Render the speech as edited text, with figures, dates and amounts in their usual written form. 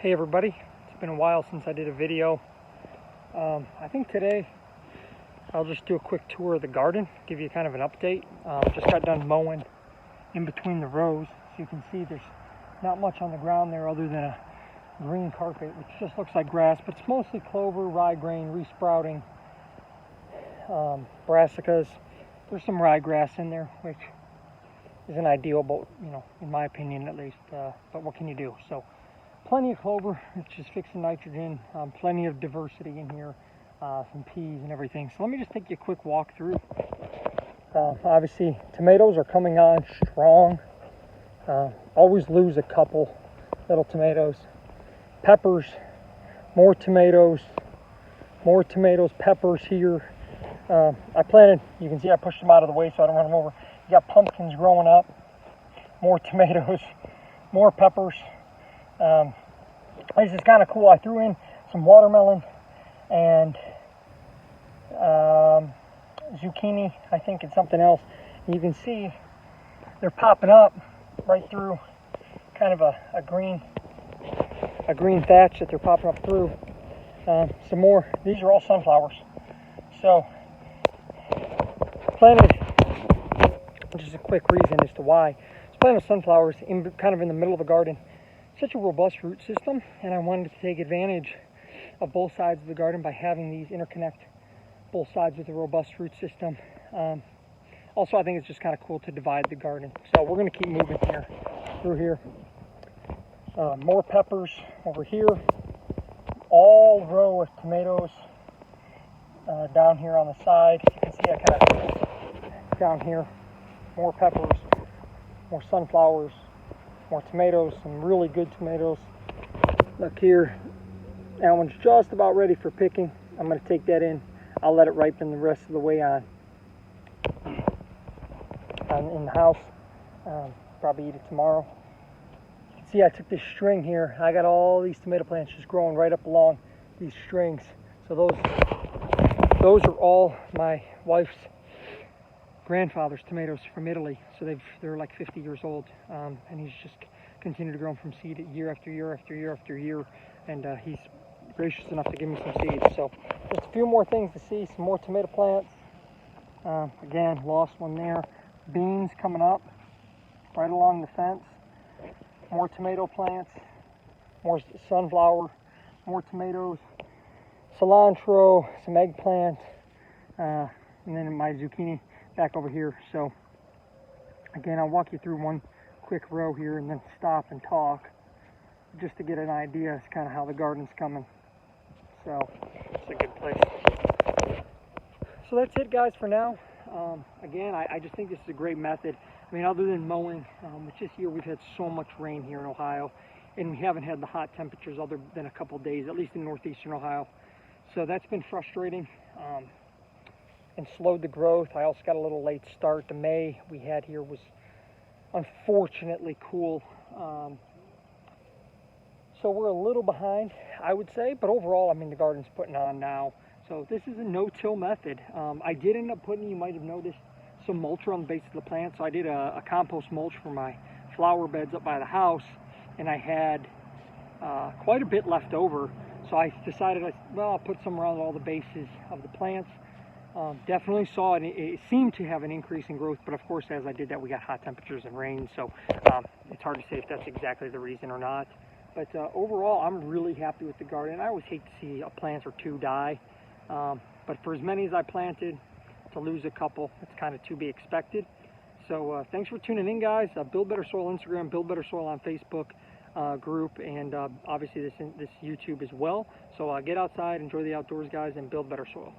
Hey everybody, it's been a while since I did a video. I think today I'll just do a quick tour of the garden, give you kind of an update. Just got done mowing in between the rows. So you can see there's not much on the ground there other than a green carpet, which just looks like grass, but it's mostly clover, ryegrass, resprouting, brassicas. There's some ryegrass in there, which isn't ideal, but in my opinion at least, but what can you do? So plenty of clover, which is fixing nitrogen, plenty of diversity in here, some peas and everything. So let me just take you a quick walk through. Obviously tomatoes are coming on strong. Always lose a couple little tomatoes. Peppers, more tomatoes, peppers here. I planted, you can see I pushed them out of the way so I don't run them over. You got pumpkins growing up, more tomatoes, more peppers. This is kind of cool. I threw in some watermelon and zucchini, I think, and something else. And you can see they're popping up right through kind of a green thatch that they're popping up through. Some more. These are all sunflowers. So planted, just a quick reason as to why. I planted sunflowers kind of in the middle of the garden. Such a robust root system, and I wanted to take advantage of both sides of the garden by having these interconnect both sides with a robust root system. Also, I think it's just kind of cool to divide the garden. So we're going to keep moving here through here. More peppers over here. All row of tomatoes down here on the side. You can see I kind of down here. More peppers, more sunflowers, more tomatoes, some really good tomatoes. Look here, that one's just about ready for picking. I'm going to take that in. I'll let it ripen the rest of the way on in the house. Probably eat it tomorrow. You can see I took this string here. I got all these tomato plants just growing right up along these strings. So those are all my wife's grandfather's tomatoes from Italy. So they're like 50 years old, and he's just continued to grow them from seed year after year after year after year, and he's gracious enough to give me some seeds. So just a few more things to see. Some more tomato plants. Again, lost one there. Beans coming up right along the fence. More tomato plants. More sunflower. More tomatoes. Cilantro. Some eggplant. And then my zucchini back over here. So again, I'll walk you through one quick row here and then stop and talk just to get an idea as kind of how the garden's coming. So it's a good place. So that's it, guys, for now. Again, I just think this is a great method. I mean, other than mowing, it's this year we've had so much rain here in Ohio, and we haven't had the hot temperatures other than a couple days, at least in northeastern Ohio. So that's been frustrating. And slowed the growth. I also got a little late start. The May we had here was unfortunately cool. So we're a little behind, I would say, but overall, I mean, the garden's putting on now. So this is a no-till method. I did end up putting, you might have noticed, some mulch on the base of the plant. So I did a compost mulch for my flower beds up by the house, and I had quite a bit left over. So I decided, well, I'll put some around all the bases of the plants. Definitely saw it seemed to have an increase in growth, but of course as I did that we got hot temperatures and rain, so it's hard to say if that's exactly the reason or not. But overall, I'm really happy with the garden. I always hate to see a plant or two die, but for as many as I planted, to lose a couple, it's kind of to be expected. So thanks for tuning in, guys. Build Better Soil Instagram, Build Better Soil on Facebook group, and obviously this YouTube as well. So get outside, enjoy the outdoors, guys, and build better soil.